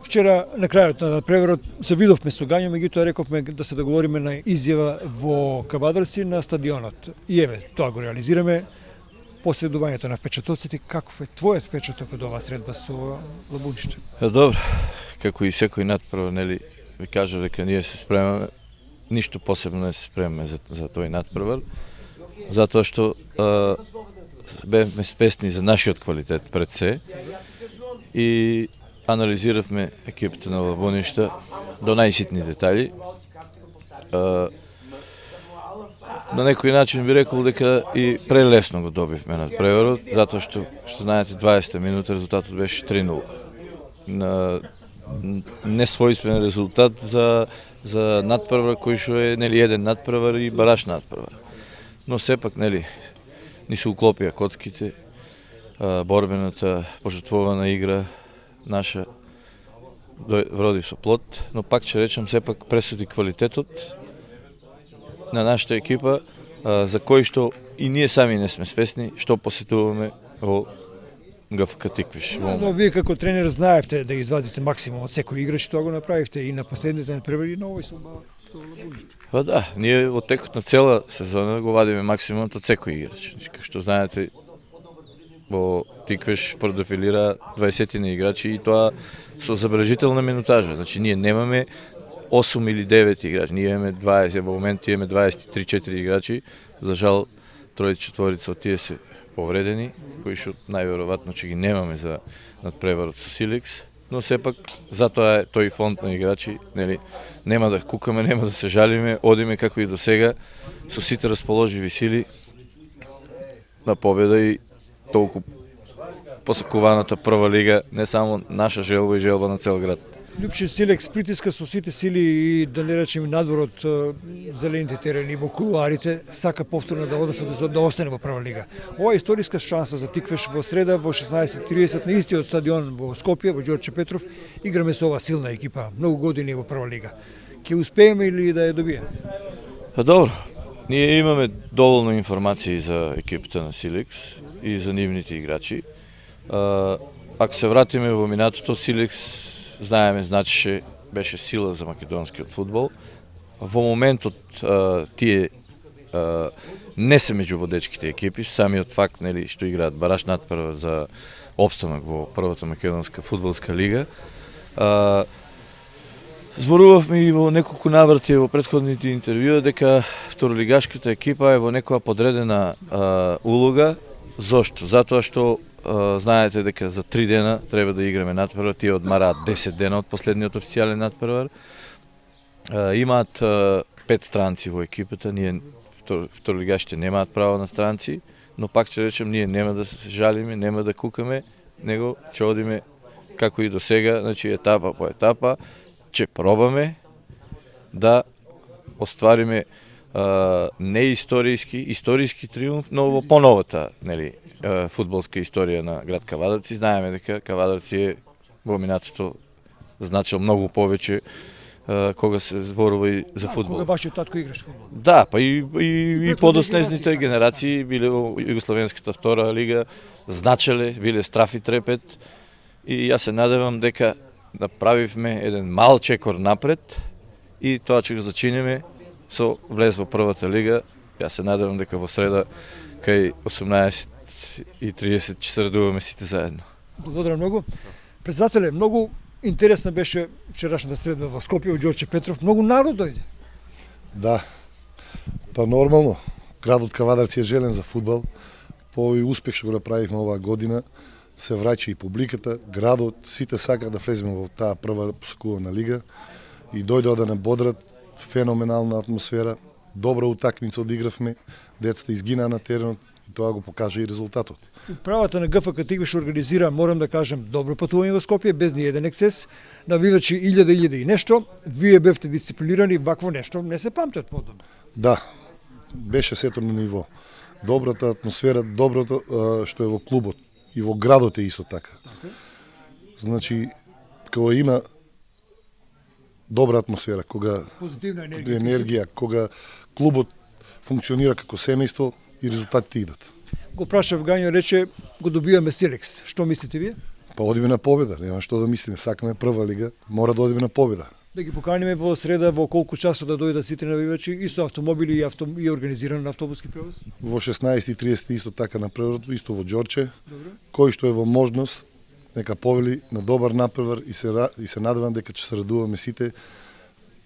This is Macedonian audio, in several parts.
Вчера на крајот на преверот се видовме со Гањо, меѓутоа рековме да се договориме на изјава во Кавадарци на стадионот. И еве, тоа го реализираме. Последувањето на впечатоците, каков е твојот впечаток од оваа средба со Лабуниште? Добро, како и секој надпревар, нели, ви кажав дека ние се спремаме, ништо посебно не се спремаме за тој надпревар, затоа што бевме свесни за нашиот квалитет пред се и анализиравме екипата на Лабуниште до најситни детали. На некој начин би рекол дека и прелесно го добивме над преверот, затоа што знаете 20 минута резултатот беше 3:0. Несвојствен резултат за надпревар кој што е нели еден надпревар и бараш надпревар. Но сепак нели ни се уклопија коцките, борбената пожртвована игра наша вроди со плод, но пак ќе речем сепак пресуди квалитетот на нашата екипа, за кој што и ние сами не сме свесни што посетуваме во ГФК Тиквиш. Но вие како тренер знаевте да извадите максимум од секој играч, тоа го направивте и на последните надпревари и на овој со Лабуниште. Па да, ние во текот на цела сезона го вадиме максимумот од секој играч. Како што знаете, во Тиквиш продефилира 20 играчи и тоа со забележителна минутажа. Значи ние немаме 8 или 9 играчи, ние имаме 20, во момент имаме 23-4 играчи. За жал, тројца-четворица од тие се повредени, кои што најверојатно ќе ги немаме за надпреварот со Силекс, но сепак затоа е тој фонд на играчи, нели, нема да кукаме, нема да се жалиме, одиме како и до сега со сите расположиви сили на победа и толку посакуваната прва лига, не само наша желба и желба на цел град. Лјупче, Силекс притиска со сите сили и да не речем надвор од зелените терени во кулуарите, сака повторно да остане во прва лига. Ова е историска шанса за Тиквиш во среда во 16:30 на истиот стадион во Скопје, во Ѓорче Петров. Играме со ова силна екипа, многу години во прва лига. Ќе успееме или да ја добиеме? Добро, ние имаме доволно информации за екипата на Силекс и за нивните играчи. Ако се вратиме во минатото, Силекс знаеме, значеше, беше сила за македонскиот фудбал. Во моментот тие не се меѓу водечките екипи, самиот факт нели што играат бараш надпревар за опстанок во првата македонска фудбалска лига. Зборувавме и во неколку наврати во претходните интервјуа дека второлигашката екипа е во некоја подредена улога. Зошто? Затоа што знаете дека за 3 дена треба да играме надпревар, тие одмараат 10 дена од последниот официјален надпревар. Имаат 5 странци во екипата, ние второлигашите немаат право на странци, но пак ќе речем, ние нема да се жалиме, нема да кукаме, него ќе одиме како и до сега, значи етапа по етапа, ќе пробаме да оствариме не историски триумф, но во поновата, нели, фудбалска историја на град Кавадарци. Знаеме дека Кавадарци е во минатото значил многу повеќе кога се зборува и за фудбал. Кога вашиот татко играш фудбал? Да, па и подоснезните генерации биле во Југословенската втора лига, значеле, биле страф и трепет и јас се надевам дека направивме еден мал чекор напред и тоа ќе го зачиниме со влез во првата лига. Јас се надевам дека во среда кај 18:30 ќе се радуваме сите заедно. Благодарам многу. Председателе, многу интересна беше вчерашната средба во Скопје, во Ѓорче Петров. Многу народ дојде. Да, па нормално. Градот Кавадарци е желен за фудбал. По овој успех што го направивме оваа година, се враќа и публиката, градот, сите сакаат да влеземе во таа прва посакувана лига и дојдоа да не бодрат, феноменална атмосфера, добра утакмица одигравме, децата изгинаа на теренот и тоа го покажа и резултатот. Управата на ГФК Тиквиш организира, морам да кажем, добро патување во Скопје, без ни еден ексцес, навивачи 1000 и нешто, вие бевте дисциплинирани, вакво нешто не се памти од подобно. Да, беше сето на ниво. Добрата атмосфера, доброто што е во клубот и во градот е исто така. Значи, кога има добра атмосфера, кога Позитивна енергија. енергија, кога клубот функционира како семејство и резултатите идат. Го прашав Гањо, рече, го добиваме Силекс. Што мислите вие? Па одиме на победа, нема што да мислиме, сакаме прва лига, мора да одиме на победа. Да ги поканиме во среда во колку часот да дојдат сите навивачи и со автомобили и организиран автобуски превоз? Во 16:30 исто така на преврат, исто во Ѓорче, Добро. кој што е во можност, нека повели на добар напревар и се надевам дека ќе се радуваме сите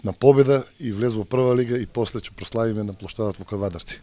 на победа и влез во прва лига и после ќе прославиме на плоштадот во Кавадарци.